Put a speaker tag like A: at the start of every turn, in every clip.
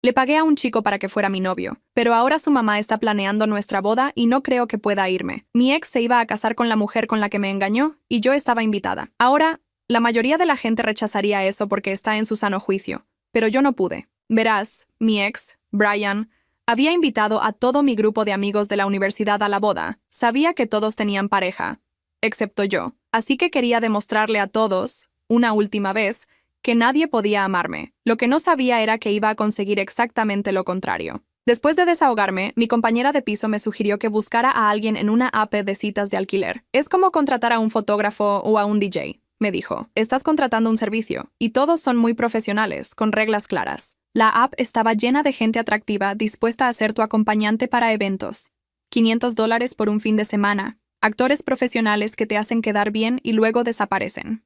A: Le pagué a un chico para que fuera mi novio, pero ahora su mamá está planeando nuestra boda y no creo que pueda irme. Mi ex se iba a casar con la mujer con la que me engañó y yo estaba invitada. Ahora, la mayoría de la gente rechazaría eso porque está en su sano juicio, pero yo no pude. Verás, mi ex, Brian, había invitado a todo mi grupo de amigos de la universidad a la boda. Sabía que todos tenían pareja, excepto yo, así que quería demostrarle a todos, una última vez, que nadie podía amarme. Lo que no sabía era que iba a conseguir exactamente lo contrario. Después de desahogarme, mi compañera de piso me sugirió que buscara a alguien en una app de citas de alquiler. Es como contratar a un fotógrafo o a un DJ, me dijo. Estás contratando un servicio, y todos son muy profesionales, con reglas claras. La app estaba llena de gente atractiva dispuesta a ser tu acompañante para eventos. $500 por un fin de semana. Actores profesionales que te hacen quedar bien y luego desaparecen.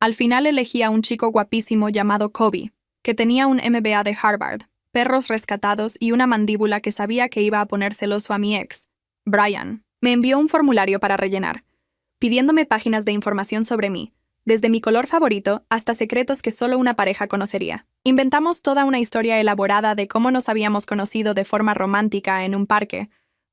A: Al final elegí a un chico guapísimo llamado Kobe, que tenía un MBA de Harvard, perros rescatados y una mandíbula que sabía que iba a poner celoso a mi ex, Brian. Me envió un formulario para rellenar, pidiéndome páginas de información sobre mí, desde mi color favorito hasta secretos que solo una pareja conocería. Inventamos toda una historia elaborada de cómo nos habíamos conocido de forma romántica en un parque,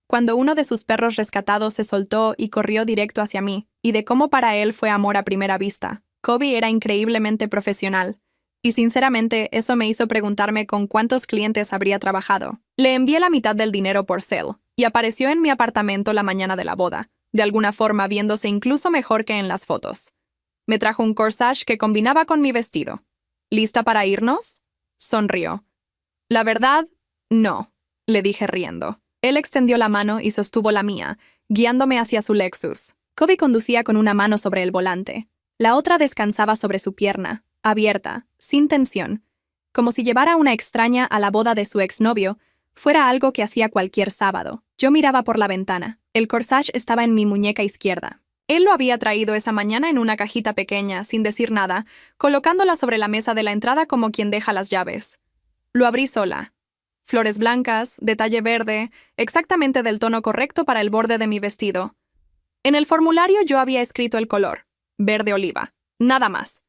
A: cuando uno de sus perros rescatados se soltó y corrió directo hacia mí, y de cómo para él fue amor a primera vista. Kobe era increíblemente profesional, y sinceramente eso me hizo preguntarme con cuántos clientes habría trabajado. Le envié la mitad del dinero por Zelle, y apareció en mi apartamento la mañana de la boda, de alguna forma viéndose incluso mejor que en las fotos. Me trajo un corsage que combinaba con mi vestido. ¿Lista para irnos? Sonrió. La verdad, no, le dije riendo. Él extendió la mano y sostuvo la mía, guiándome hacia su Lexus. Kobe conducía con una mano sobre el volante. La otra descansaba sobre su pierna, abierta, sin tensión, como si llevar a una extraña a la boda de su exnovio fuera algo que hacía cualquier sábado. Yo miraba por la ventana. El corsage estaba en mi muñeca izquierda. Él lo había traído esa mañana en una cajita pequeña, sin decir nada, colocándola sobre la mesa de la entrada como quien deja las llaves. Lo abrí sola. Flores blancas, detalle verde, exactamente del tono correcto para el borde de mi vestido. En el formulario yo había escrito el color. Verde oliva. Nada más.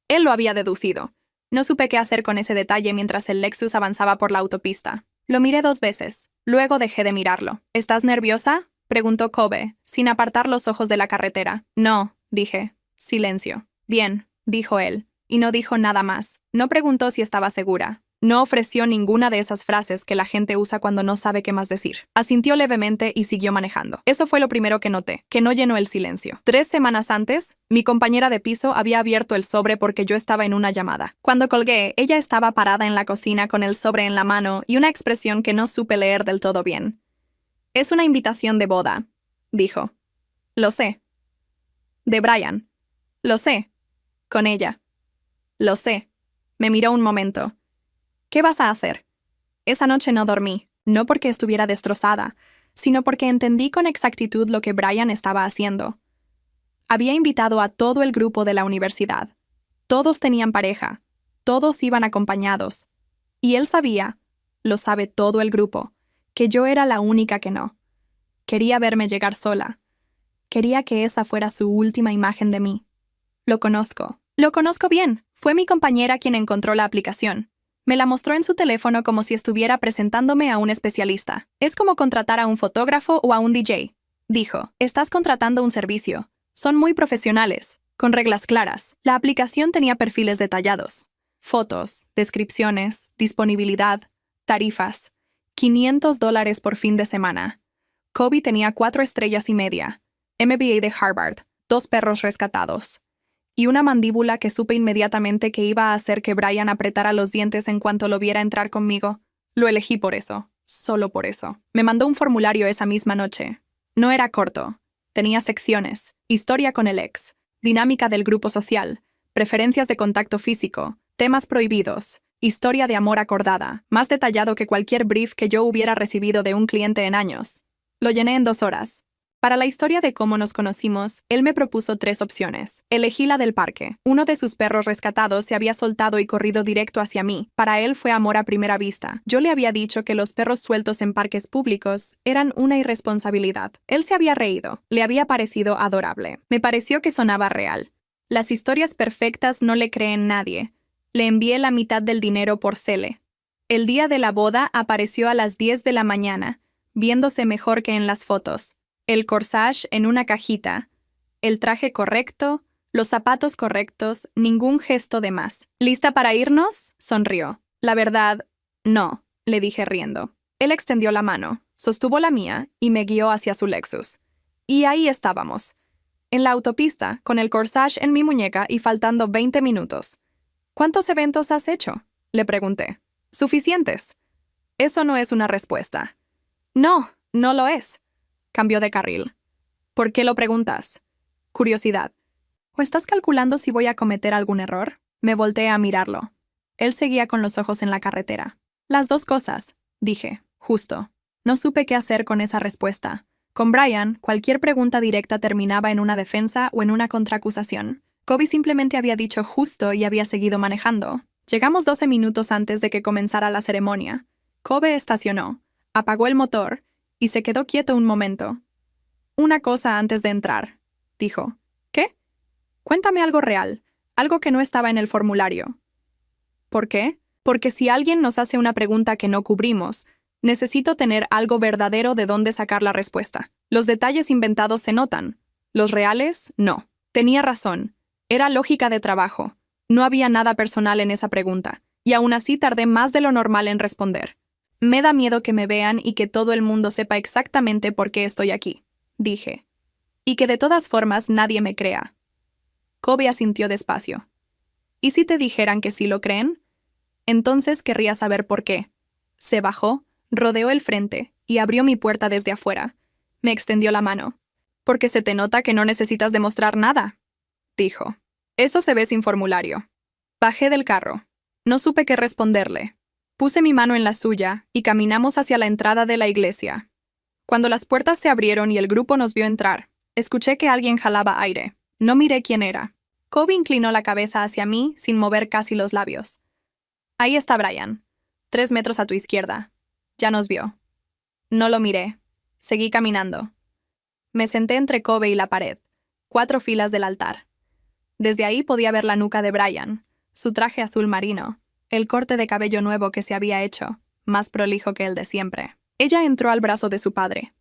A: Él lo había deducido. No supe qué hacer con ese detalle mientras el Lexus avanzaba por la autopista. Lo miré 2 veces. Luego dejé de mirarlo. ¿Estás nerviosa?, preguntó Kobe, sin apartar los ojos de la carretera. No, dije. Silencio. Bien, dijo él, y no dijo nada más. No preguntó si estaba segura. No ofreció ninguna de esas frases que la gente usa cuando no sabe qué más decir. Asintió levemente y siguió manejando. Eso fue lo primero que noté, que no llenó el silencio. 3 semanas antes, mi compañera de piso había abierto el sobre porque yo estaba en una llamada. Cuando colgué, ella estaba parada en la cocina con el sobre en la mano y una expresión que no supe leer del todo bien. Es una invitación de boda, dijo. Lo sé. De Brian. Lo sé. Con ella. Lo sé. Me miró un momento. ¿Qué vas a hacer? Esa noche no dormí, no porque estuviera destrozada, sino porque entendí con exactitud lo que Brian estaba haciendo. Había invitado a todo el grupo de la universidad. Todos tenían pareja, todos iban acompañados. Y él sabía, lo sabe todo el grupo, que yo era la única que no. Quería verme llegar sola. Quería que esa fuera su última imagen de mí. Lo conozco bien. Fue mi compañera quien encontró la aplicación. Me la mostró en su teléfono como si estuviera presentándome a un especialista. Es como contratar a un fotógrafo o a un DJ. Dijo, estás contratando un servicio. Son muy profesionales, con reglas claras. La aplicación tenía perfiles detallados. Fotos, descripciones, disponibilidad, tarifas. $500 por fin de semana. Kobe tenía 4 estrellas y media. MBA de Harvard, 2 perros rescatados. Y una mandíbula que supe inmediatamente que iba a hacer que Brian apretara los dientes en cuanto lo viera entrar conmigo. Lo elegí por eso, solo por eso. Me mandó un formulario esa misma noche. No era corto. Tenía secciones, historia con el ex, dinámica del grupo social, preferencias de contacto físico, temas prohibidos, historia de amor acordada, más detallado que cualquier brief que yo hubiera recibido de un cliente en años. Lo llené en 2 horas. Para la historia de cómo nos conocimos, él me propuso 3 opciones. Elegí la del parque. Uno de sus perros rescatados se había soltado y corrido directo hacia mí. Para él fue amor a primera vista. Yo le había dicho que los perros sueltos en parques públicos eran una irresponsabilidad. Él se había reído. Le había parecido adorable. Me pareció que sonaba real. Las historias perfectas no le creen nadie. Le envié la mitad del dinero por Zelle. El día de la boda apareció a las 10 de la mañana, viéndose mejor que en las fotos. El corsage en una cajita, el traje correcto, los zapatos correctos, ningún gesto de más. ¿Lista para irnos? Sonrió. La verdad, no, le dije riendo. Él extendió la mano, sostuvo la mía y me guió hacia su Lexus. Y ahí estábamos, en la autopista, con el corsage en mi muñeca y faltando 20 minutos. ¿Cuántos eventos has hecho?, le pregunté. Suficientes. Eso no es una respuesta. No, no lo es. Cambió de carril. ¿Por qué lo preguntas? Curiosidad. ¿O estás calculando si voy a cometer algún error? Me volteé a mirarlo. Él seguía con los ojos en la carretera. Las dos cosas, dije, justo. No supe qué hacer con esa respuesta. Con Brian, cualquier pregunta directa terminaba en una defensa o en una contraacusación. Kobe simplemente había dicho justo y había seguido manejando. Llegamos 12 minutos antes de que comenzara la ceremonia. Kobe estacionó, apagó el motor y se quedó quieto un momento. Una cosa antes de entrar, dijo. ¿Qué? Cuéntame algo real, algo que no estaba en el formulario. ¿Por qué? Porque si alguien nos hace una pregunta que no cubrimos, necesito tener algo verdadero de dónde sacar la respuesta. Los detalles inventados se notan. Los reales, no. Tenía razón. Era lógica de trabajo. No había nada personal en esa pregunta, y aún así tardé más de lo normal en responder. Me da miedo que me vean y que todo el mundo sepa exactamente por qué estoy aquí, dije. Y que de todas formas nadie me crea. Kobe asintió despacio. ¿Y si te dijeran que sí lo creen? Entonces querría saber por qué. Se bajó, rodeó el frente y abrió mi puerta desde afuera. Me extendió la mano. Porque se te nota que no necesitas demostrar nada, dijo. Eso se ve sin formulario. Bajé del carro. No supe qué responderle. Puse mi mano en la suya y caminamos hacia la entrada de la iglesia. Cuando las puertas se abrieron y el grupo nos vio entrar, escuché que alguien jalaba aire. No miré quién era. Kobe inclinó la cabeza hacia mí sin mover casi los labios. Ahí está Brian. 3 metros a tu izquierda. Ya nos vio. No lo miré. Seguí caminando. Me senté entre Kobe y la pared, 4 filas del altar. Desde ahí podía ver la nuca de Brian, su traje azul marino, el corte de cabello nuevo que se había hecho, más prolijo que el de siempre. Ella entró al brazo de su padre.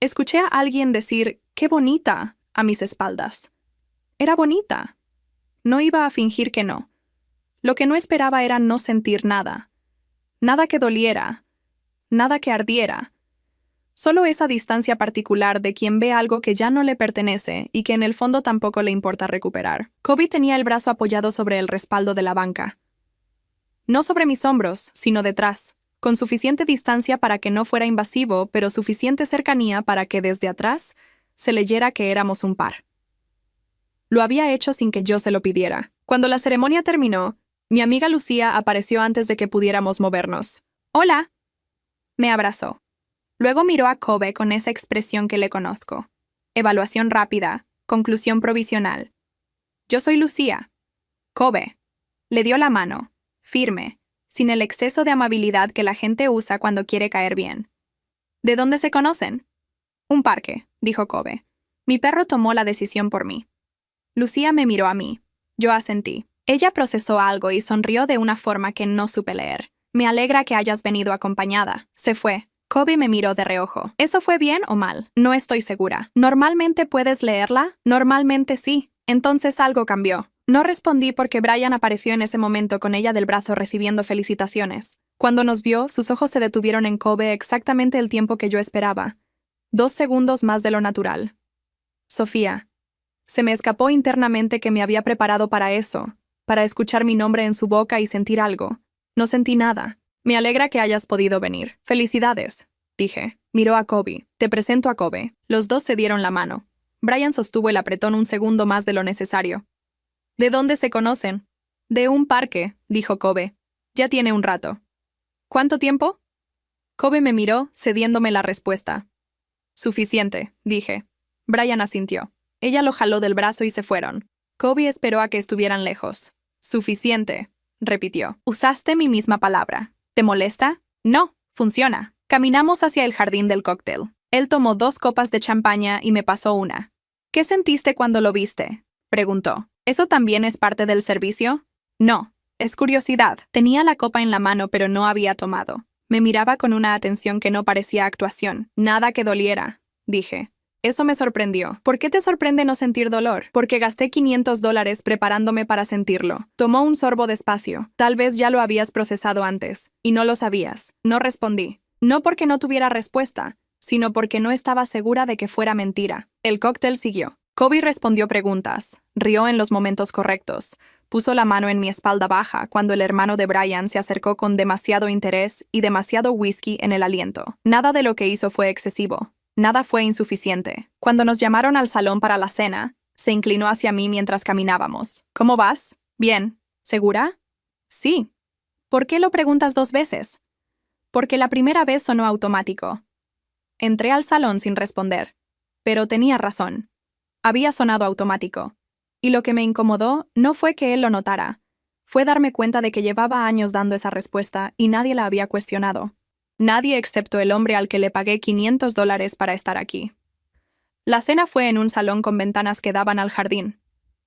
A: Escuché a alguien decir, ¡qué bonita!, a mis espaldas. Era bonita. No iba a fingir que no. Lo que no esperaba era no sentir nada. Nada que doliera. Nada que ardiera. Solo esa distancia particular de quien ve algo que ya no le pertenece y que en el fondo tampoco le importa recuperar. Kobe tenía el brazo apoyado sobre el respaldo de la banca. No sobre mis hombros, sino detrás, con suficiente distancia para que no fuera invasivo, pero suficiente cercanía para que desde atrás se leyera que éramos un par. Lo había hecho sin que yo se lo pidiera. Cuando la ceremonia terminó, mi amiga Lucía apareció antes de que pudiéramos movernos. ¡Hola! Me abrazó. Luego miró a Kobe con esa expresión que le conozco. Evaluación rápida, conclusión provisional. Yo soy Lucía. Kobe. Le dio la mano, firme, sin el exceso de amabilidad que la gente usa cuando quiere caer bien. ¿De dónde se conocen? Un parque, dijo Kobe. Mi perro tomó la decisión por mí. Lucía me miró a mí. Yo asentí. Ella procesó algo y sonrió de una forma que no supe leer. Me alegra que hayas venido acompañada. Se fue. Kobe me miró de reojo. ¿Eso fue bien o mal? No estoy segura. ¿Normalmente puedes leerla? Normalmente sí. Entonces algo cambió. No respondí porque Brian apareció en ese momento con ella del brazo recibiendo felicitaciones. Cuando nos vio, sus ojos se detuvieron en Kobe exactamente el tiempo que yo esperaba. 2 segundos más de lo natural. Sofía. Se me escapó internamente que me había preparado para eso, para escuchar mi nombre en su boca y sentir algo. No sentí nada. Me alegra que hayas podido venir. Felicidades, dije. Miró a Kobe. Te presento a Kobe. Los dos se dieron la mano. Brian sostuvo el apretón un segundo más de lo necesario. ¿De dónde se conocen? De un parque, dijo Kobe. Ya tiene un rato. ¿Cuánto tiempo? Kobe me miró, cediéndome la respuesta. Suficiente, dije. Brian asintió. Ella lo jaló del brazo y se fueron. Kobe esperó a que estuvieran lejos. Suficiente, repitió. Usaste mi misma palabra. ¿Te molesta? No, funciona. Caminamos hacia el jardín del cóctel. Él tomó 2 copas de champaña y me pasó una. ¿Qué sentiste cuando lo viste?, preguntó. ¿Eso también es parte del servicio? No, Es curiosidad. Tenía la copa en la mano pero no había tomado. Me miraba con una atención que no parecía actuación. Nada que doliera, dije. Eso me sorprendió. ¿Por qué te sorprende no sentir dolor? Porque gasté $500 preparándome para sentirlo. Tomó un sorbo despacio. Tal vez ya lo habías procesado antes. Y no lo sabías. No respondí. No porque no tuviera respuesta, sino porque no estaba segura de que fuera mentira. El cóctel siguió. Kobe respondió preguntas. Rió en los momentos correctos. Puso la mano en mi espalda baja cuando el hermano de Brian se acercó con demasiado interés y demasiado whisky en el aliento. Nada de lo que hizo fue excesivo. Nada fue insuficiente. Cuando nos llamaron al salón para la cena, se inclinó hacia mí mientras caminábamos. ¿Cómo vas? Bien. ¿Segura? Sí. ¿Por qué lo preguntas 2 veces? Porque la primera vez sonó automático. Entré al salón sin responder. Pero tenía razón. Había sonado automático. Y lo que me incomodó no fue que él lo notara. Fue darme cuenta de que llevaba años dando esa respuesta y nadie la había cuestionado. Nadie excepto el hombre al que le pagué $500 para estar aquí. La cena fue en un salón con ventanas que daban al jardín.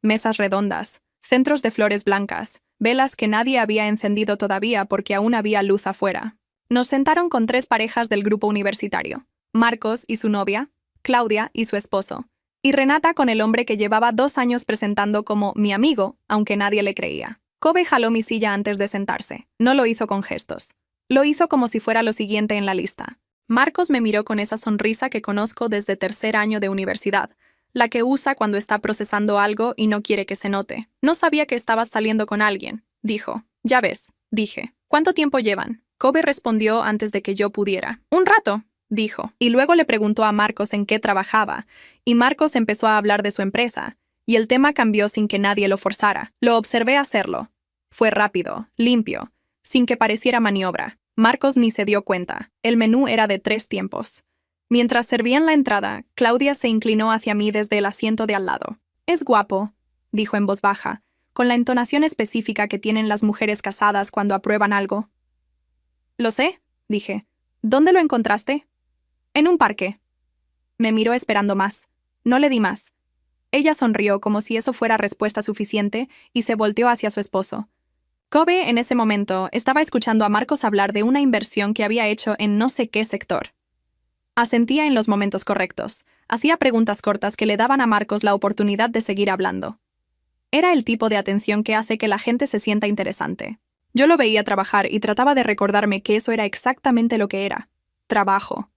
A: Mesas redondas, centros de flores blancas, velas que nadie había encendido todavía porque aún había luz afuera. Nos sentaron con 3 parejas del grupo universitario. Marcos y su novia, Claudia y su esposo, y Renata con el hombre que llevaba 2 años presentando como mi amigo, aunque nadie le creía. Kobe jaló mi silla antes de sentarse. No lo hizo con gestos. Lo hizo como si fuera lo siguiente en la lista. Marcos me miró con esa sonrisa que conozco desde 3er año de universidad, la que usa cuando está procesando algo y no quiere que se note. No sabía que estabas saliendo con alguien, dijo. Ya ves, dije. ¿Cuánto tiempo llevan? Kobe respondió antes de que yo pudiera. Un rato, dijo. Y luego le preguntó a Marcos en qué trabajaba, y Marcos empezó a hablar de su empresa, y el tema cambió sin que nadie lo forzara. Lo observé hacerlo. Fue rápido, limpio, sin que pareciera maniobra. Marcos ni se dio cuenta. El menú era de 3 tiempos. Mientras servían la entrada, Claudia se inclinó hacia mí desde el asiento de al lado. Es guapo, dijo en voz baja, con la entonación específica que tienen las mujeres casadas cuando aprueban algo. Lo sé, dije. ¿Dónde lo encontraste? En un parque. Me miró esperando más. No le di más. Ella sonrió como si eso fuera respuesta suficiente y se volteó hacia su esposo. Kobe, en ese momento, estaba escuchando a Marcos hablar de una inversión que había hecho en no sé qué sector. Asentía en los momentos correctos. Hacía preguntas cortas que le daban a Marcos la oportunidad de seguir hablando. Era el tipo de atención que hace que la gente se sienta interesante. Yo lo veía trabajar y trataba de recordarme que eso era exactamente lo que era. Trabajo.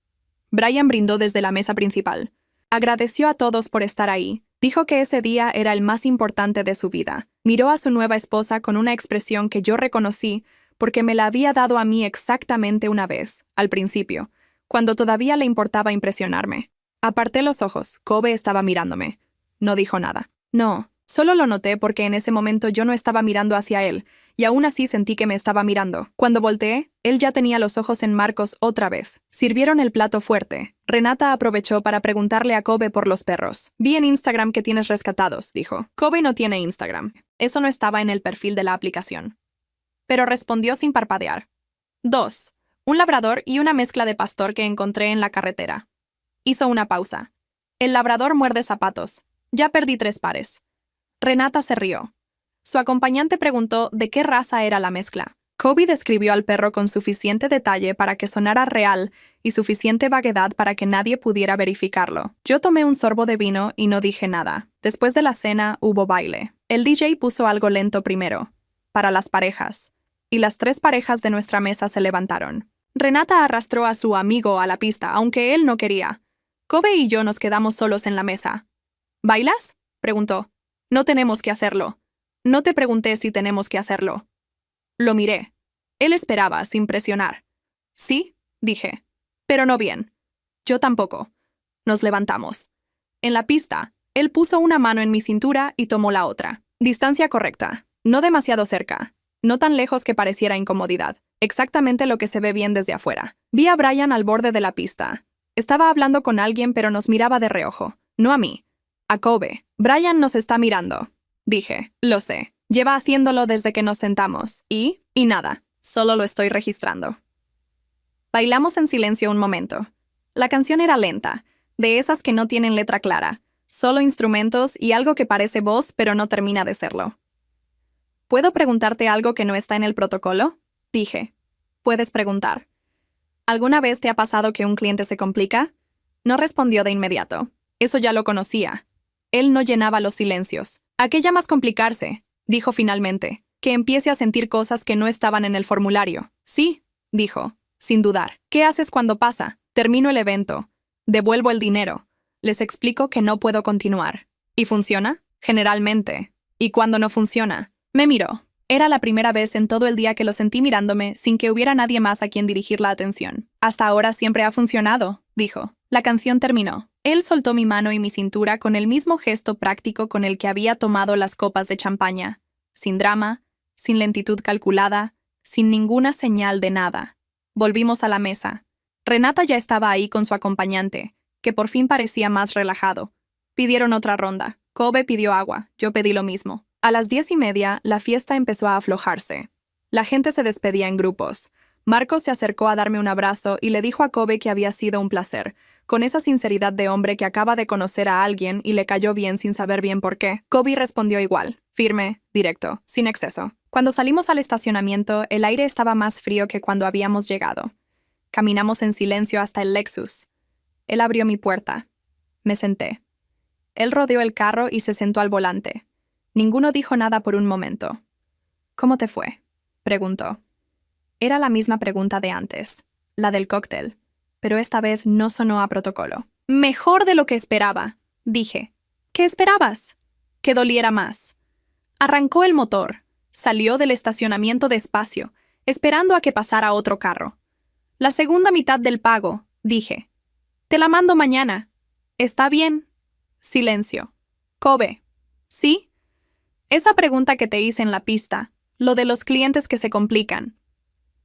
A: Brian brindó desde la mesa principal. Agradeció a todos por estar ahí. Dijo que ese día era el más importante de su vida. Miró a su nueva esposa con una expresión que yo reconocí porque me la había dado a mí exactamente una vez, al principio, cuando todavía le importaba impresionarme. Aparté los ojos. Kobe estaba mirándome. No dijo nada. No, solo lo noté porque en ese momento yo no estaba mirando hacia él, y aún así sentí que me estaba mirando. Cuando volteé, él ya tenía los ojos en Marcos otra vez. Sirvieron el plato fuerte. Renata aprovechó para preguntarle a Kobe por los perros. Vi en Instagram que tienes rescatados, dijo. Kobe no tiene Instagram. Eso no estaba en el perfil de la aplicación. Pero respondió sin parpadear. 2. Un labrador y una mezcla de pastor que encontré en la carretera. Hizo una pausa. El labrador muerde zapatos. Ya perdí 3 pares. Renata se rió. Su acompañante preguntó de qué raza era la mezcla. Kobe describió al perro con suficiente detalle para que sonara real y suficiente vaguedad para que nadie pudiera verificarlo. Yo tomé un sorbo de vino y no dije nada. Después de la cena hubo baile. El DJ puso algo lento primero, para las parejas, y las 3 parejas de nuestra mesa se levantaron. Renata arrastró a su amigo a la pista, aunque él no quería. Kobe y yo nos quedamos solos en la mesa. ¿Bailas?, preguntó. No tenemos que hacerlo. No te pregunté si tenemos que hacerlo. Lo miré. Él esperaba, sin presionar. Sí, dije. Pero no bien. Yo tampoco. Nos levantamos. En la pista, él puso una mano en mi cintura y tomó la otra. Distancia correcta. No demasiado cerca. No tan lejos que pareciera incomodidad. Exactamente lo que se ve bien desde afuera. Vi a Brian al borde de la pista. Estaba hablando con alguien pero nos miraba de reojo. No a mí. A Kobe. Brian nos está mirando. Dije. Lo sé. Lleva haciéndolo desde que nos sentamos. Y nada. Solo lo estoy registrando. Bailamos en silencio un momento. La canción era lenta, de esas que no tienen letra clara, solo instrumentos y algo que parece voz pero no termina de serlo. ¿Puedo preguntarte algo que no está en el protocolo? Dije. Puedes preguntar. ¿Alguna vez te ha pasado que un cliente se complica? No respondió de inmediato. Eso ya lo conocía. Él no llenaba los silencios. ¿A qué llamas complicarse? Dijo finalmente. Que empiece a sentir cosas que no estaban en el formulario. Sí, dijo, sin dudar. ¿Qué haces cuando pasa? Termino el evento. Devuelvo el dinero. Les explico que no puedo continuar. ¿Y funciona? Generalmente. ¿Y cuando no funciona? Me miró. Era la primera vez en todo el día que lo sentí mirándome sin que hubiera nadie más a quien dirigir la atención. Hasta ahora siempre ha funcionado, dijo. La canción terminó. Él soltó mi mano y mi cintura con el mismo gesto práctico con el que había tomado las copas de champaña. Sin drama, sin lentitud calculada, sin ninguna señal de nada. Volvimos a la mesa. Renata ya estaba ahí con su acompañante, que por fin parecía más relajado. Pidieron otra ronda. Kobe pidió agua, yo pedí lo mismo. A las 10:30, la fiesta empezó a aflojarse. La gente se despedía en grupos. Marco se acercó a darme un abrazo y le dijo a Kobe que había sido un placer, con esa sinceridad de hombre que acaba de conocer a alguien y le cayó bien sin saber bien por qué. Kobe respondió igual, firme, directo, sin exceso. Cuando salimos al estacionamiento, el aire estaba más frío que cuando habíamos llegado. Caminamos en silencio hasta el Lexus. Él abrió mi puerta. Me senté. Él rodeó el carro y se sentó al volante. Ninguno dijo nada por un momento. ¿Cómo te fue?, preguntó. Era la misma pregunta de antes, la del cóctel, pero esta vez no sonó a protocolo. Mejor de lo que esperaba, dije. ¿Qué esperabas? Que doliera más. Arrancó el motor. Salió del estacionamiento despacio, esperando a que pasara otro carro. La segunda mitad del pago, dije. Te la mando mañana. ¿Está bien? Silencio. Kobe. ¿Sí? Esa pregunta que te hice en la pista, lo de los clientes que se complican.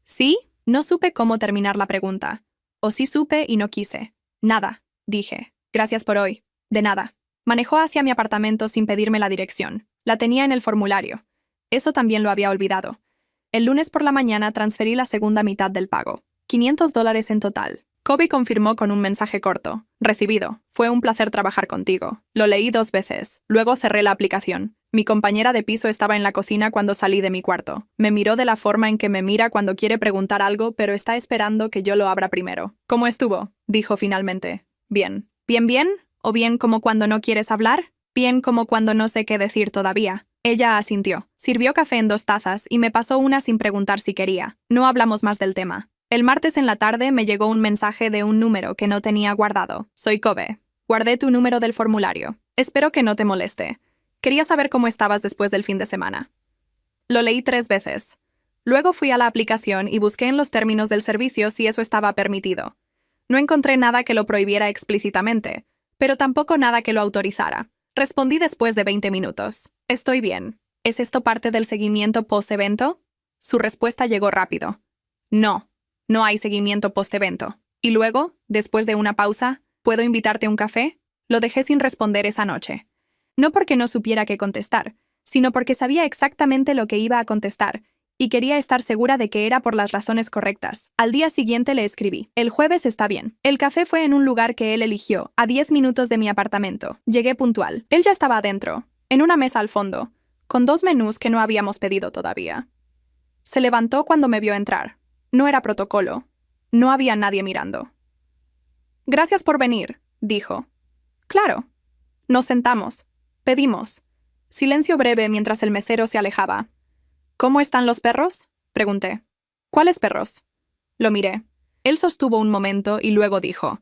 A: ¿Sí? No supe cómo terminar la pregunta. O sí supe y no quise. Nada, dije. Gracias por hoy. De nada. Manejó hacia mi apartamento sin pedirme la dirección. La tenía en el formulario. Eso también lo había olvidado. El lunes por la mañana transferí la segunda mitad del pago. $500 en total. Kobe confirmó con un mensaje corto. Recibido. Fue un placer trabajar contigo. Lo leí 2 veces. Luego cerré la aplicación. Mi compañera de piso estaba en la cocina cuando salí de mi cuarto. Me miró de la forma en que me mira cuando quiere preguntar algo, pero está esperando que yo lo abra primero. ¿Cómo estuvo?, dijo finalmente. Bien. ¿Bien bien? ¿O bien como cuando no quieres hablar? Bien como cuando no sé qué decir todavía. Ella asintió. Sirvió café en 2 tazas y me pasó una sin preguntar si quería. No hablamos más del tema. El martes en la tarde me llegó un mensaje de un número que no tenía guardado. Soy Kobe. Guardé tu número del formulario. Espero que no te moleste. Quería saber cómo estabas después del fin de semana. Lo leí 3 veces. Luego fui a la aplicación y busqué en los términos del servicio si eso estaba permitido. No encontré nada que lo prohibiera explícitamente, pero tampoco nada que lo autorizara. Respondí después de 20 minutos. Estoy bien. ¿Es esto parte del seguimiento post-evento? Su respuesta llegó rápido. No. No hay seguimiento post-evento. Y luego, después de una pausa, ¿puedo invitarte a un café? Lo dejé sin responder esa noche. No porque no supiera qué contestar, sino porque sabía exactamente lo que iba a contestar y quería estar segura de que era por las razones correctas. Al día siguiente le escribí. El jueves está bien. El café fue en un lugar que él eligió, a 10 minutos de mi apartamento. Llegué puntual. Él ya estaba adentro, en una mesa al fondo, con 2 menús que no habíamos pedido todavía. Se levantó cuando me vio entrar. No era protocolo. No había nadie mirando. Gracias por venir, dijo. Claro. Nos sentamos. Pedimos. Silencio breve mientras el mesero se alejaba. ¿Cómo están los perros?, pregunté. ¿Cuáles perros? Lo miré. Él sostuvo un momento y luego dijo.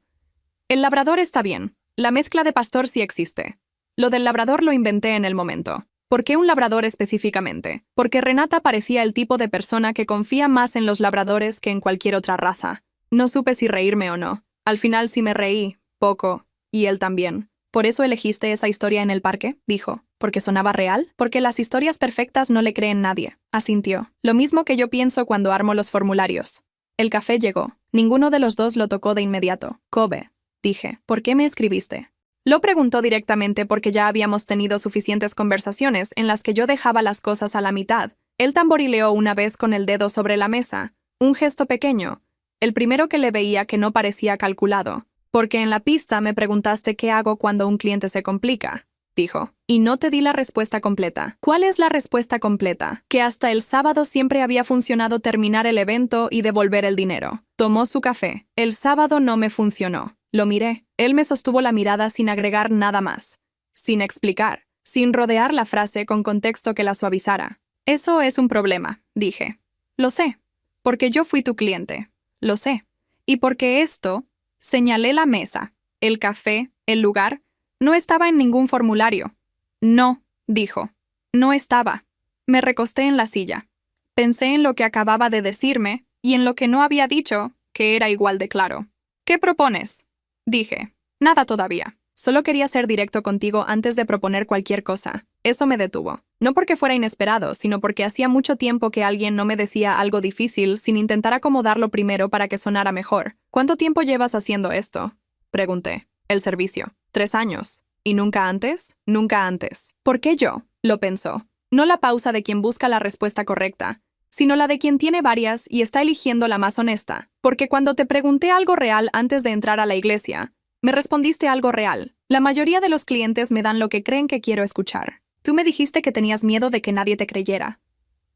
A: El labrador está bien. La mezcla de pastor sí existe. Lo del labrador lo inventé en el momento. ¿Por qué un labrador específicamente? Porque Renata parecía el tipo de persona que confía más en los labradores que en cualquier otra raza. No supe si reírme o no. Al final sí me reí, poco, y él también. ¿Por eso elegiste esa historia en el parque?, dijo. ¿Porque sonaba real? Porque las historias perfectas no le creen nadie. Asintió. Lo mismo que yo pienso cuando armo los formularios. El café llegó. Ninguno de los dos lo tocó de inmediato. Kobe, dije. ¿Por qué me escribiste? Lo preguntó directamente porque ya habíamos tenido suficientes conversaciones en las que yo dejaba las cosas a la mitad. Él tamborileó una vez con el dedo sobre la mesa. Un gesto pequeño. El primero que le veía que no parecía calculado. Porque en la pista me preguntaste qué hago cuando un cliente se complica, dijo. Y no te di la respuesta completa. ¿Cuál es la respuesta completa? Que hasta el sábado siempre había funcionado terminar el evento y devolver el dinero. Tomó su café. El sábado no me funcionó. Lo miré. Él me sostuvo la mirada sin agregar nada más. Sin explicar. Sin rodear la frase con contexto que la suavizara. Eso es un problema, dije. Lo sé. Porque yo fui tu cliente. Lo sé. Y porque esto, señalé la mesa, el café, el lugar, no estaba en ningún formulario. No, dijo. No estaba. Me recosté en la silla. Pensé en lo que acababa de decirme y en lo que no había dicho, que era igual de claro. ¿Qué propones? Dije. Nada todavía. Solo quería ser directo contigo antes de proponer cualquier cosa. Eso me detuvo. No porque fuera inesperado, sino porque hacía mucho tiempo que alguien no me decía algo difícil sin intentar acomodarlo primero para que sonara mejor. ¿Cuánto tiempo llevas haciendo esto? Pregunté. El servicio. 3 años. ¿Y nunca antes? Nunca antes. ¿Por qué yo? Lo pensó. No la pausa de quien busca la respuesta correcta, sino la de quien tiene varias y está eligiendo la más honesta. Porque cuando te pregunté algo real antes de entrar a la iglesia, me respondiste algo real. La mayoría de los clientes me dan lo que creen que quiero escuchar. Tú me dijiste que tenías miedo de que nadie te creyera.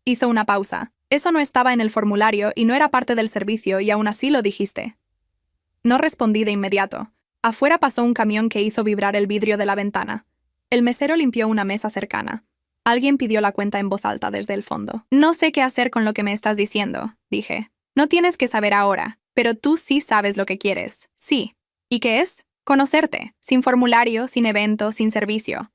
A: Hizo una pausa. Eso no estaba en el formulario y no era parte del servicio y aún así lo dijiste. No respondí de inmediato. Afuera pasó un camión que hizo vibrar el vidrio de la ventana. El mesero limpió una mesa cercana. Alguien pidió la cuenta en voz alta desde el fondo. No sé qué hacer con lo que me estás diciendo, dije. No tienes que saber ahora, pero tú sí sabes lo que quieres. Sí. ¿Y qué es? Conocerte, sin formulario, sin evento, sin servicio.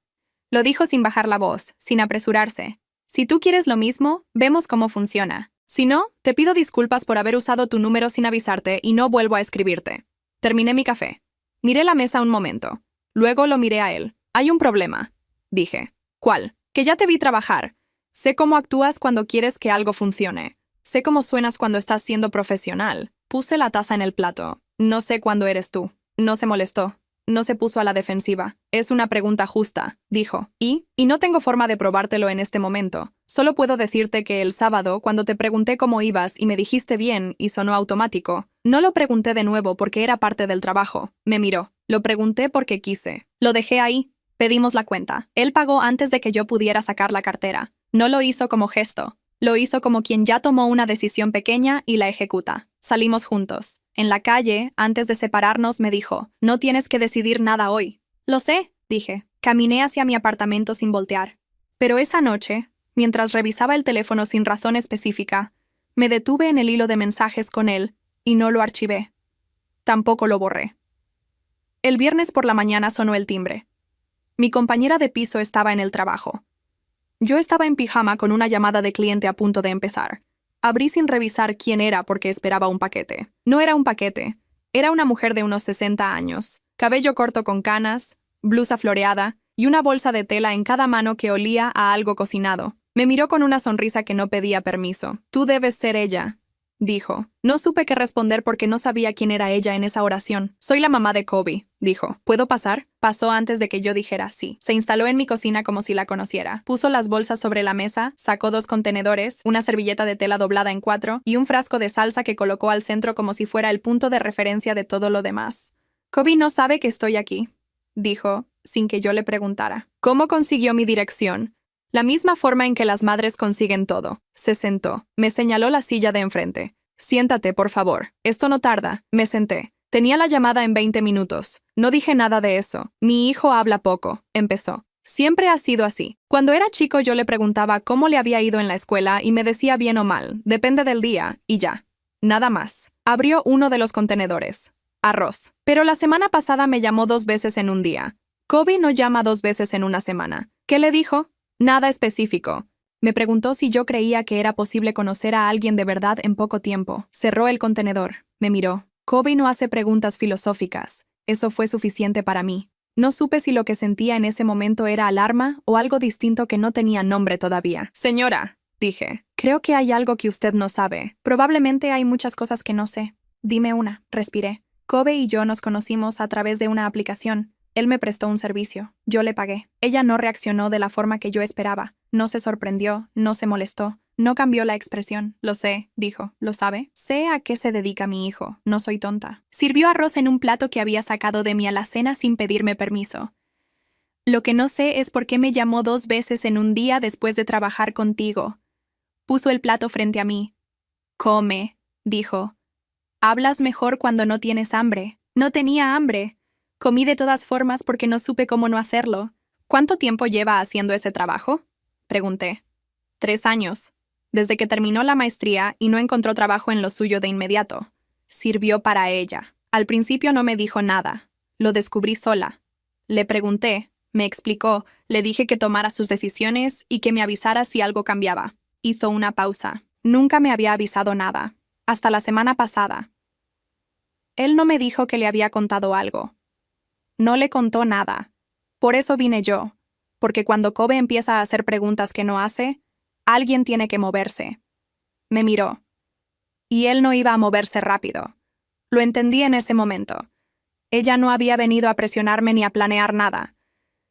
A: Lo dijo sin bajar la voz, sin apresurarse. Si tú quieres lo mismo, vemos cómo funciona. Si no, te pido disculpas por haber usado tu número sin avisarte y no vuelvo a escribirte. Terminé mi café. Miré la mesa un momento. Luego lo miré a él. Hay un problema, dije. ¿Cuál? Que ya te vi trabajar. Sé cómo actúas cuando quieres que algo funcione. Sé cómo suenas cuando estás siendo profesional. Puse la taza en el plato. No sé cuándo eres tú. No se molestó. No se puso a la defensiva. Es una pregunta justa, dijo. Y no tengo forma de probártelo en este momento. Solo puedo decirte que el sábado, cuando te pregunté cómo ibas y me dijiste bien y sonó automático, no lo pregunté de nuevo porque era parte del trabajo. Me miró. Lo pregunté porque quise. Lo dejé ahí. Pedimos la cuenta. Él pagó antes de que yo pudiera sacar la cartera. No lo hizo como gesto. Lo hizo como quien ya tomó una decisión pequeña y la ejecuta. Salimos juntos. En la calle, antes de separarnos, me dijo, no tienes que decidir nada hoy. Lo sé, dije. Caminé hacia mi apartamento sin voltear. Pero esa noche, mientras revisaba el teléfono sin razón específica, me detuve en el hilo de mensajes con él y no lo archivé. Tampoco lo borré. El viernes por la mañana sonó el timbre. Mi compañera de piso estaba en el trabajo. Yo estaba en pijama con una llamada de cliente a punto de empezar. Abrí sin revisar quién era porque esperaba un paquete. No era un paquete. Era una mujer de unos 60 años, cabello corto con canas, blusa floreada y una bolsa de tela en cada mano que olía a algo cocinado. Me miró con una sonrisa que no pedía permiso. Tú debes ser ella, dijo. No supe qué responder porque no sabía quién era ella en esa oración. Soy la mamá de Kobe, dijo. ¿Puedo pasar? Pasó antes de que yo dijera sí. Se instaló en mi cocina como si la conociera. Puso las bolsas sobre la mesa, sacó 2 contenedores, una servilleta de tela doblada en 4 y un frasco de salsa que colocó al centro como si fuera el punto de referencia de todo lo demás. Kobe no sabe que estoy aquí, dijo, sin que yo le preguntara. ¿Cómo consiguió mi dirección? La misma forma en que las madres consiguen todo. Se sentó. Me señaló la silla de enfrente. Siéntate, por favor. Esto no tarda. Me senté. Tenía la llamada en 20 minutos. No dije nada de eso. Mi hijo habla poco. Empezó. Siempre ha sido así. Cuando era chico yo le preguntaba cómo le había ido en la escuela y me decía bien o mal. Depende del día. Y ya. Nada más. Abrió uno de los contenedores. Arroz. Pero la semana pasada me llamó 2 veces en un día. Kobe no llama 2 veces en una semana. ¿Qué le dijo? Nada específico. Me preguntó si yo creía que era posible conocer a alguien de verdad en poco tiempo. Cerró el contenedor. Me miró. Kobe no hace preguntas filosóficas. Eso fue suficiente para mí. No supe si lo que sentía en ese momento era alarma o algo distinto que no tenía nombre todavía. Señora, dije, creo que hay algo que usted no sabe. Probablemente hay muchas cosas que no sé. Dime una, respiré. Kobe y yo nos conocimos a través de una aplicación. Él me prestó un servicio. Yo le pagué. Ella no reaccionó de la forma que yo esperaba. No se sorprendió, no se molestó. No cambió la expresión. Lo sé, dijo. ¿Lo sabe? Sé a qué se dedica mi hijo. No soy tonta. Sirvió arroz en un plato que había sacado de mi alacena sin pedirme permiso. Lo que no sé es por qué me llamó 2 veces en un día después de trabajar contigo. Puso el plato frente a mí. Come, dijo. Hablas mejor cuando no tienes hambre. No tenía hambre. Comí de todas formas porque no supe cómo no hacerlo. ¿Cuánto tiempo lleva haciendo ese trabajo? Pregunté. 3 años. Desde que terminó la maestría y no encontró trabajo en lo suyo de inmediato. Sirvió para ella. Al principio no me dijo nada. Lo descubrí sola. Le pregunté, me explicó, le dije que tomara sus decisiones y que me avisara si algo cambiaba. Hizo una pausa. Nunca me había avisado nada. Hasta la semana pasada. Él no me dijo que le había contado algo. No le contó nada. Por eso vine yo. Porque cuando Kobe empieza a hacer preguntas que no hace, alguien tiene que moverse. Me miró. Y él no iba a moverse rápido. Lo entendí en ese momento. Ella no había venido a presionarme ni a planear nada.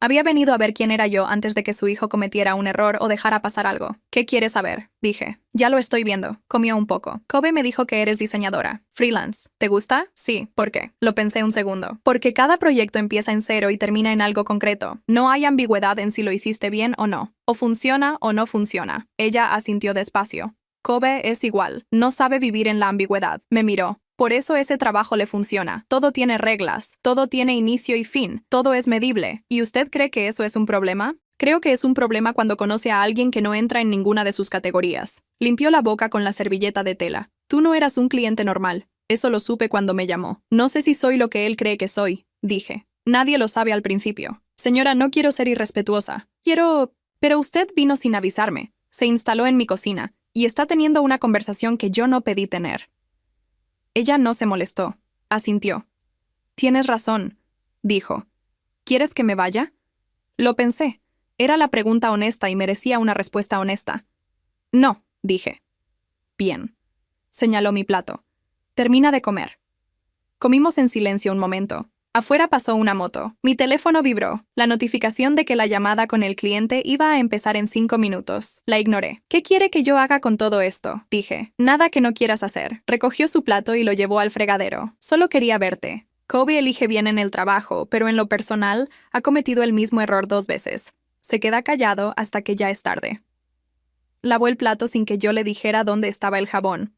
A: Había venido a ver quién era yo antes de que su hijo cometiera un error o dejara pasar algo. ¿Qué quieres saber? Dije. Ya lo estoy viendo. Comió un poco. Kobe me dijo que eres diseñadora. Freelance. ¿Te gusta? Sí. ¿Por qué? Lo pensé un segundo. Porque cada proyecto empieza en cero y termina en algo concreto. No hay ambigüedad en si lo hiciste bien o no. O funciona o no funciona. Ella asintió despacio. Kobe es igual. No sabe vivir en la ambigüedad. Me miró. Por eso ese trabajo le funciona. Todo tiene reglas, todo tiene inicio y fin, todo es medible. ¿Y usted cree que eso es un problema? Creo que es un problema cuando conoce a alguien que no entra en ninguna de sus categorías. Limpió la boca con la servilleta de tela. Tú no eras un cliente normal. Eso lo supe cuando me llamó. No sé si soy lo que él cree que soy, dije. Nadie lo sabe al principio. Señora, no quiero ser irrespetuosa. Pero usted vino sin avisarme. Se instaló en mi cocina y está teniendo una conversación que yo no pedí tener. Ella no se molestó. Asintió. Tienes razón, dijo. ¿Quieres que me vaya? Lo pensé. Era la pregunta honesta y merecía una respuesta honesta. No, dije. Bien. Señaló mi plato. Termina de comer. Comimos en silencio un momento. Afuera pasó una moto. Mi teléfono vibró. La notificación de que la llamada con el cliente iba a empezar en 5 minutos. La ignoré. ¿Qué quiere que yo haga con todo esto? Dije. Nada que no quieras hacer. Recogió su plato y lo llevó al fregadero. Solo quería verte. Kobe elige bien en el trabajo, pero en lo personal ha cometido el mismo error 2 veces. Se queda callado hasta que ya es tarde. Lavó el plato sin que yo le dijera dónde estaba el jabón.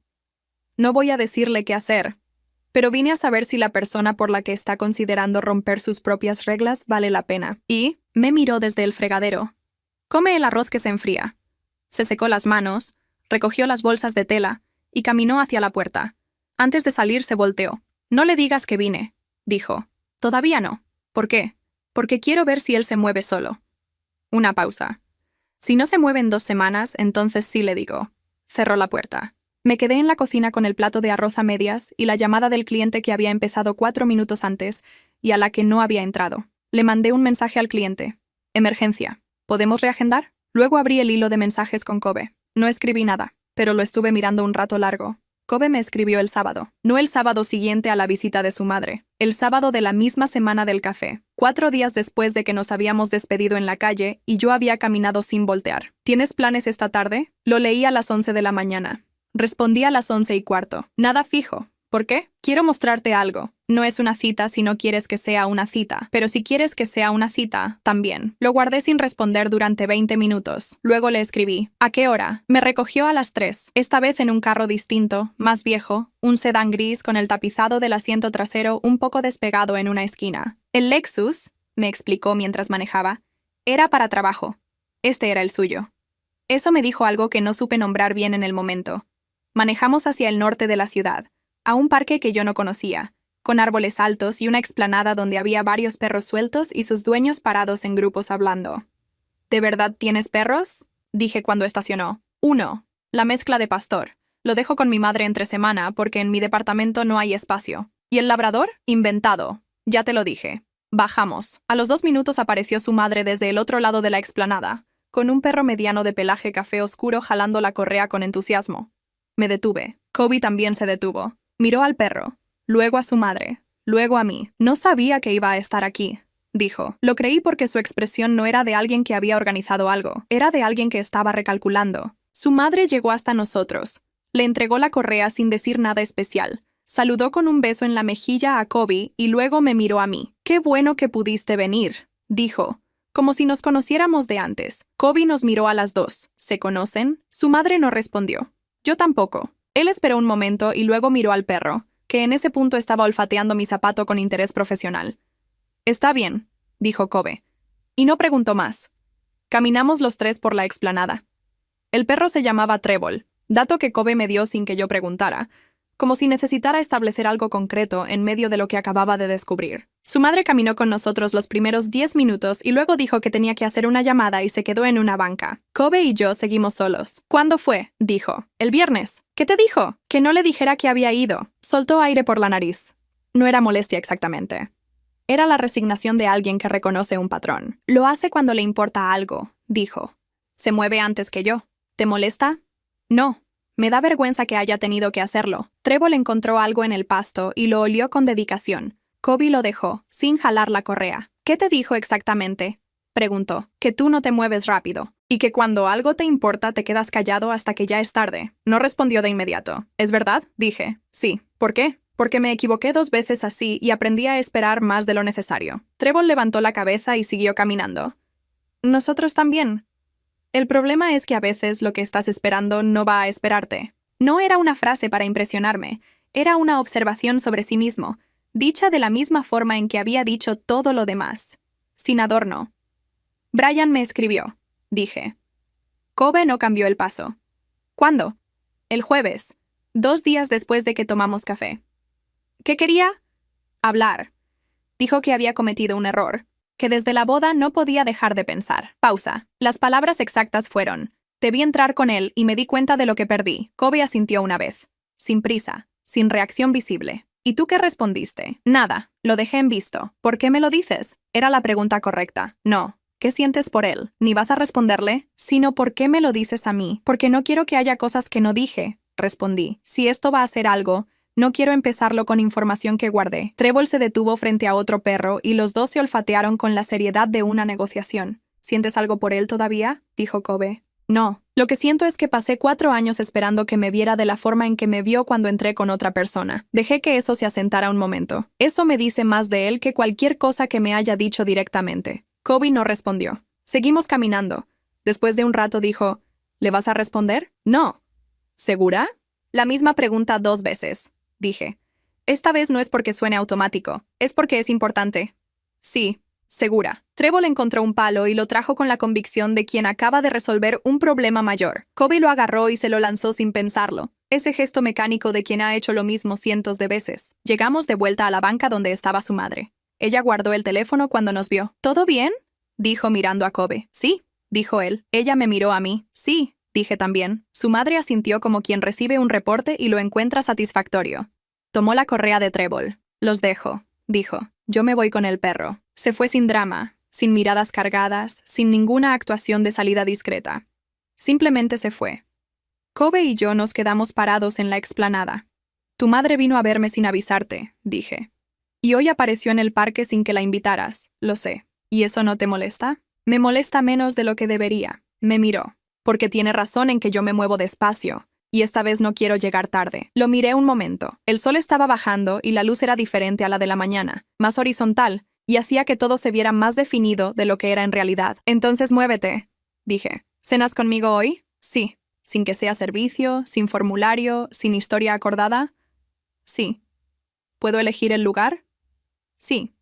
A: No voy a decirle qué hacer. Pero vine a saber si la persona por la que está considerando romper sus propias reglas vale la pena. Y me miró desde el fregadero. Come el arroz que se enfría. Se secó las manos, recogió las bolsas de tela y caminó hacia la puerta. Antes de salir se volteó. No le digas que vine, dijo. Todavía no. ¿Por qué? Porque quiero ver si él se mueve solo. Una pausa. Si no se mueve en 2 semanas, entonces sí le digo. Cerró la puerta. Me quedé en la cocina con el plato de arroz a medias y la llamada del cliente que había empezado 4 minutos antes y a la que no había entrado. Le mandé un mensaje al cliente. Emergencia. ¿Podemos reagendar? Luego abrí el hilo de mensajes con Kobe. No escribí nada, pero lo estuve mirando un rato largo. Kobe me escribió el sábado. No el sábado siguiente a la visita de su madre. El sábado de la misma semana del café. 4 días después de que nos habíamos despedido en la calle y yo había caminado sin voltear. ¿Tienes planes esta tarde? Lo leí a las 11 de la mañana. Respondí a las 11:15. Nada fijo. ¿Por qué? Quiero mostrarte algo. No es una cita si no quieres que sea una cita, pero si quieres que sea una cita, también. Lo guardé sin responder durante 20 minutos. Luego le escribí. ¿A qué hora? Me recogió a las 3, esta vez en un carro distinto, más viejo, un sedán gris con el tapizado del asiento trasero un poco despegado en una esquina. El Lexus, me explicó mientras manejaba, era para trabajo. Este era el suyo. Eso me dijo algo que no supe nombrar bien en el momento. Manejamos hacia el norte de la ciudad, a un parque que yo no conocía, con árboles altos y una explanada donde había varios perros sueltos y sus dueños parados en grupos hablando. ¿De verdad tienes perros? Dije cuando estacionó. 1. La mezcla de pastor. Lo dejo con mi madre entre semana porque en mi departamento no hay espacio. ¿Y el labrador? Inventado. Ya te lo dije. Bajamos. A los 2 minutos apareció su madre desde el otro lado de la explanada, con un perro mediano de pelaje café oscuro jalando la correa con entusiasmo. Me detuve. Kobe también se detuvo. Miró al perro, luego a su madre, luego a mí. No sabía que iba a estar aquí, dijo. Lo creí porque su expresión no era de alguien que había organizado algo, era de alguien que estaba recalculando. Su madre llegó hasta nosotros. Le entregó la correa sin decir nada especial. Saludó con un beso en la mejilla a Kobe y luego me miró a mí. «Qué bueno que pudiste venir», dijo, como si nos conociéramos de antes. Kobe nos miró a las dos. ¿Se conocen? Su madre no respondió. Yo tampoco. Él esperó un momento y luego miró al perro, que en ese punto estaba olfateando mi zapato con interés profesional. Está bien, dijo Kobe. Y no preguntó más. Caminamos los tres por la explanada. El perro se llamaba Trébol, dato que Kobe me dio sin que yo preguntara, como si necesitara establecer algo concreto en medio de lo que acababa de descubrir. Su madre caminó con nosotros los primeros 10 minutos y luego dijo que tenía que hacer una llamada y se quedó en una banca. Kobe y yo seguimos solos. ¿Cuándo fue? Dijo. El viernes. ¿Qué te dijo? Que no le dijera que había ido. Soltó aire por la nariz. No era molestia exactamente. Era la resignación de alguien que reconoce un patrón. Lo hace cuando le importa algo, dijo. Se mueve antes que yo. ¿Te molesta? No. Me da vergüenza que haya tenido que hacerlo. Trébol encontró algo en el pasto y lo olió con dedicación. Kobe lo dejó, sin jalar la correa. ¿Qué te dijo exactamente? Preguntó. Que tú no te mueves rápido. Y que cuando algo te importa te quedas callado hasta que ya es tarde. No respondió de inmediato. ¿Es verdad? Dije. Sí. ¿Por qué? Porque me equivoqué 2 veces así y aprendí a esperar más de lo necesario. Trébol levantó la cabeza y siguió caminando. Nosotros también. El problema es que a veces lo que estás esperando no va a esperarte. No era una frase para impresionarme, era una observación sobre sí mismo, dicha de la misma forma en que había dicho todo lo demás, sin adorno. Brian me escribió, dije. Kobe no cambió el paso. ¿Cuándo? El jueves, 2 días después de que tomamos café. ¿Qué quería? Hablar. Dijo que había cometido un error, que desde la boda no podía dejar de pensar. Pausa. Las palabras exactas fueron: te vi entrar con él y me di cuenta de lo que perdí. Kobe asintió una vez. Sin prisa, sin reacción visible. ¿Y tú qué respondiste? Nada. Lo dejé en visto. ¿Por qué me lo dices? Era la pregunta correcta. No. ¿Qué sientes por él? Ni vas a responderle, sino ¿por qué me lo dices a mí? Porque no quiero que haya cosas que no dije, respondí. Si esto va a ser algo, no quiero empezarlo con información que guardé. Trébol se detuvo frente a otro perro y los dos se olfatearon con la seriedad de una negociación. ¿Sientes algo por él todavía? Dijo Kobe. No. Lo que siento es que pasé 4 años esperando que me viera de la forma en que me vio cuando entré con otra persona. Dejé que eso se asentara un momento. Eso me dice más de él que cualquier cosa que me haya dicho directamente. Kobe no respondió. Seguimos caminando. Después de un rato dijo, ¿le vas a responder? No. ¿Segura? La misma pregunta 2 veces. Dije. Esta vez no es porque suene automático, es porque es importante. Sí, segura. Trébol encontró un palo y lo trajo con la convicción de quien acaba de resolver un problema mayor. Kobe lo agarró y se lo lanzó sin pensarlo. Ese gesto mecánico de quien ha hecho lo mismo cientos de veces. Llegamos de vuelta a la banca donde estaba su madre. Ella guardó el teléfono cuando nos vio. ¿Todo bien? Dijo mirando a Kobe. Sí, dijo él. Ella me miró a mí. Sí, dije también. Su madre asintió como quien recibe un reporte y lo encuentra satisfactorio. Tomó la correa de Trébol. Los dejo, dijo. Yo me voy con el perro. Se fue sin drama, sin miradas cargadas, sin ninguna actuación de salida discreta. Simplemente se fue. Kobe y yo nos quedamos parados en la explanada. Tu madre vino a verme sin avisarte, dije. Y hoy apareció en el parque sin que la invitaras, lo sé. ¿Y eso no te molesta? Me molesta menos de lo que debería. Me miró. Porque tiene razón en que yo me muevo despacio, y esta vez no quiero llegar tarde. Lo miré un momento. El sol estaba bajando y la luz era diferente a la de la mañana, más horizontal, y hacía que todo se viera más definido de lo que era en realidad. Entonces muévete, dije. ¿Cenas conmigo hoy? Sí. ¿Sin que sea servicio, sin formulario, sin historia acordada? Sí. ¿Puedo elegir el lugar? Sí.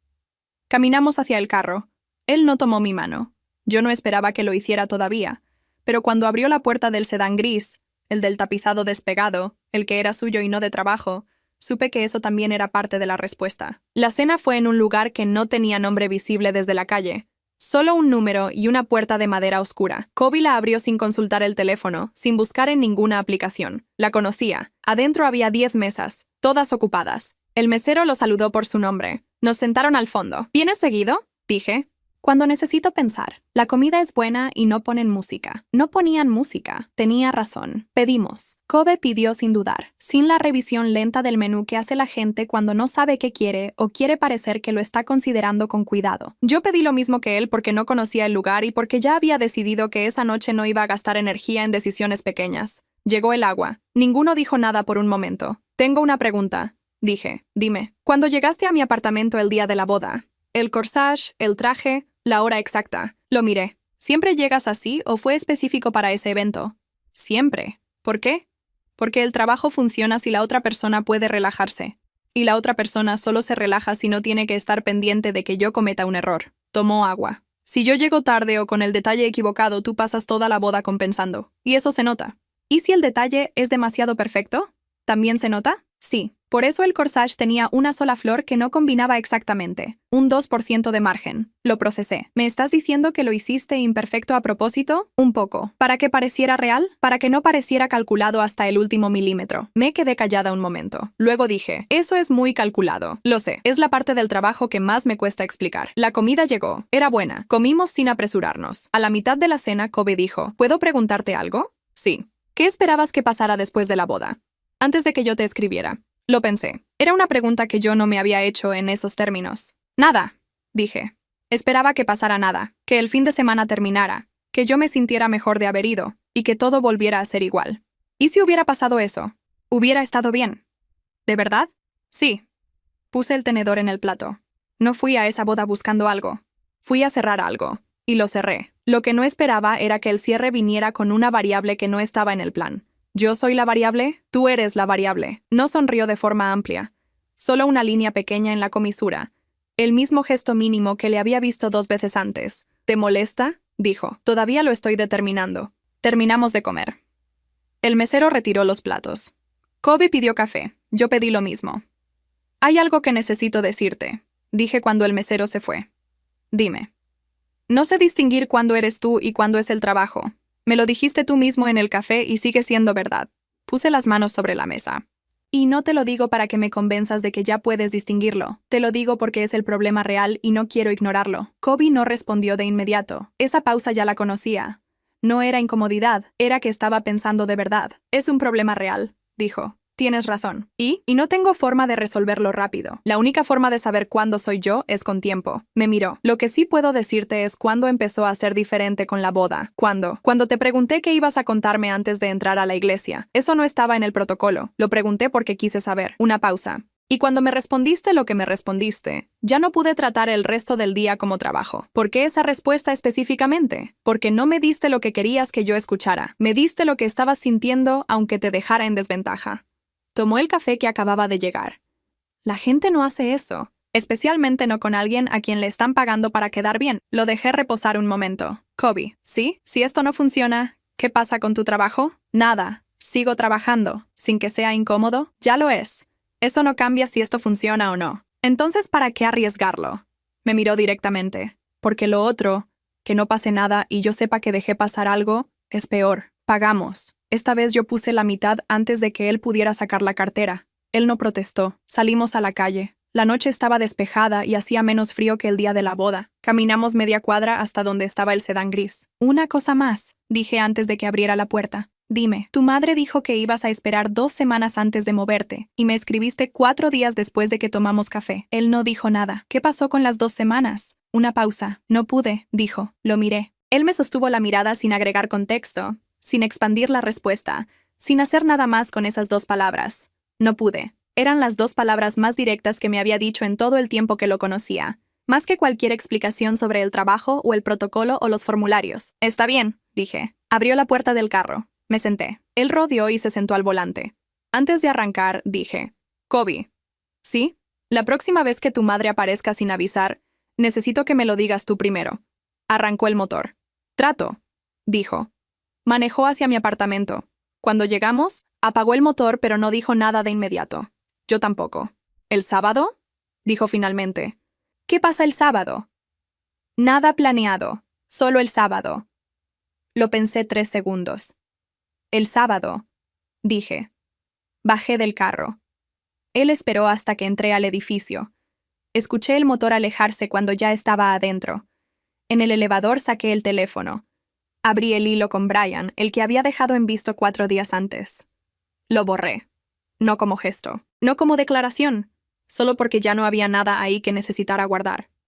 A: Caminamos hacia el carro. Él no tomó mi mano. Yo no esperaba que lo hiciera todavía, pero cuando abrió la puerta del sedán gris, el del tapizado despegado, el que era suyo y no de trabajo, supe que eso también era parte de la respuesta. La cena fue en un lugar que no tenía nombre visible desde la calle, solo un número y una puerta de madera oscura. Kobe la abrió sin consultar el teléfono, sin buscar en ninguna aplicación. La conocía. Adentro había 10 mesas, todas ocupadas. El mesero lo saludó por su nombre. Nos sentaron al fondo. ¿Vienes seguido? Dije. Cuando necesito pensar. La comida es buena y no ponen música. No ponían música. Tenía razón. Pedimos. Kobe pidió sin dudar, sin la revisión lenta del menú que hace la gente cuando no sabe qué quiere o quiere parecer que lo está considerando con cuidado. Yo pedí lo mismo que él porque no conocía el lugar y porque ya había decidido que esa noche no iba a gastar energía en decisiones pequeñas. Llegó el agua. Ninguno dijo nada por un momento. Tengo una pregunta, dije. Dime. Cuando llegaste a mi apartamento el día de la boda, el corsage, el traje, la hora exacta. Lo miré. ¿Siempre llegas así o fue específico para ese evento? Siempre. ¿Por qué? Porque el trabajo funciona si la otra persona puede relajarse. Y la otra persona solo se relaja si no tiene que estar pendiente de que yo cometa un error. Tomó agua. Si yo llego tarde o con el detalle equivocado, tú pasas toda la boda compensando. Y eso se nota. ¿Y si el detalle es demasiado perfecto? ¿También se nota? Sí. Por eso el corsage tenía una sola flor que no combinaba exactamente. Un 2% de margen. Lo procesé. ¿Me estás diciendo que lo hiciste imperfecto a propósito? Un poco. ¿Para que pareciera real? Para que no pareciera calculado hasta el último milímetro. Me quedé callada un momento. Luego dije, eso es muy calculado. Lo sé. Es la parte del trabajo que más me cuesta explicar. La comida llegó. Era buena. Comimos sin apresurarnos. A la mitad de la cena, Kobe dijo, ¿puedo preguntarte algo? Sí. ¿Qué esperabas que pasara después de la boda? Antes de que yo te escribiera. Lo pensé. Era una pregunta que yo no me había hecho en esos términos. Nada, dije. Esperaba que pasara nada, que el fin de semana terminara, que yo me sintiera mejor de haber ido y que todo volviera a ser igual. ¿Y si hubiera pasado eso? ¿Hubiera estado bien? ¿De verdad? Sí. Puse el tenedor en el plato. No fui a esa boda buscando algo. Fui a cerrar algo. Y lo cerré. Lo que no esperaba era que el cierre viniera con una variable que no estaba en el plan. ¿Yo soy la variable? Tú eres la variable. No sonrió de forma amplia. Solo una línea pequeña en la comisura. El mismo gesto mínimo que le había visto 2 veces antes. ¿Te molesta? Dijo. Todavía lo estoy determinando. Terminamos de comer. El mesero retiró los platos. Kobe pidió café. Yo pedí lo mismo. Hay algo que necesito decirte, dije cuando el mesero se fue. Dime. No sé distinguir cuándo eres tú y cuándo es el trabajo. Me lo dijiste tú mismo en el café y sigue siendo verdad. Puse las manos sobre la mesa. Y no te lo digo para que me convenzas de que ya puedes distinguirlo. Te lo digo porque es el problema real y no quiero ignorarlo. Kobe no respondió de inmediato. Esa pausa ya la conocía. No era incomodidad, era que estaba pensando de verdad. Es un problema real, dijo. Tienes razón. ¿Y? Y no tengo forma de resolverlo rápido. La única forma de saber cuándo soy yo es con tiempo. Me miró. Lo que sí puedo decirte es cuándo empezó a ser diferente con la boda. ¿Cuándo? Cuando te pregunté qué ibas a contarme antes de entrar a la iglesia. Eso no estaba en el protocolo. Lo pregunté porque quise saber. Una pausa. Y cuando me respondiste lo que me respondiste, ya no pude tratar el resto del día como trabajo. ¿Por qué esa respuesta específicamente? Porque no me diste lo que querías que yo escuchara. Me diste lo que estabas sintiendo aunque te dejara en desventaja. Tomó el café que acababa de llegar. La gente no hace eso, especialmente no con alguien a quien le están pagando para quedar bien. Lo dejé reposar un momento. Kobe, ¿sí? Si esto no funciona, ¿qué pasa con tu trabajo? Nada. Sigo trabajando. Sin que sea incómodo, ya lo es. Eso no cambia si esto funciona o no. Entonces, ¿para qué arriesgarlo? Me miró directamente. Porque lo otro, que no pase nada y yo sepa que dejé pasar algo, es peor. Pagamos. Esta vez yo puse la mitad antes de que él pudiera sacar la cartera. Él no protestó. Salimos a la calle. La noche estaba despejada y hacía menos frío que el día de la boda. Caminamos media cuadra hasta donde estaba el sedán gris. Una cosa más, dije antes de que abriera la puerta. Dime, tu madre dijo que ibas a esperar 2 semanas antes de moverte, y me escribiste 4 días después de que tomamos café. Él no dijo nada. ¿Qué pasó con las 2 semanas? Una pausa. No pude, dijo. Lo miré. Él me sostuvo la mirada sin agregar contexto, sin expandir la respuesta, sin hacer nada más con esas 2 palabras. No pude. Eran las 2 palabras más directas que me había dicho en todo el tiempo que lo conocía, más que cualquier explicación sobre el trabajo o el protocolo o los formularios. Está bien, dije. Abrió la puerta del carro. Me senté. Él rodeó y se sentó al volante. Antes de arrancar, dije, Kobe, ¿sí? La próxima vez que tu madre aparezca sin avisar, necesito que me lo digas tú primero. Arrancó el motor. Trato, dijo. Manejó hacia mi apartamento. Cuando llegamos, apagó el motor pero no dijo nada de inmediato. Yo tampoco. ¿El sábado? Dijo finalmente. ¿Qué pasa el sábado? Nada planeado. Solo el sábado. Lo pensé 3 segundos. El sábado, dije. Bajé del carro. Él esperó hasta que entré al edificio. Escuché el motor alejarse cuando ya estaba adentro. En el elevador saqué el teléfono. Abrí el hilo con Brian, el que había dejado en visto 4 días antes. Lo borré. No como gesto, no como declaración, solo porque ya no había nada ahí que necesitara guardar.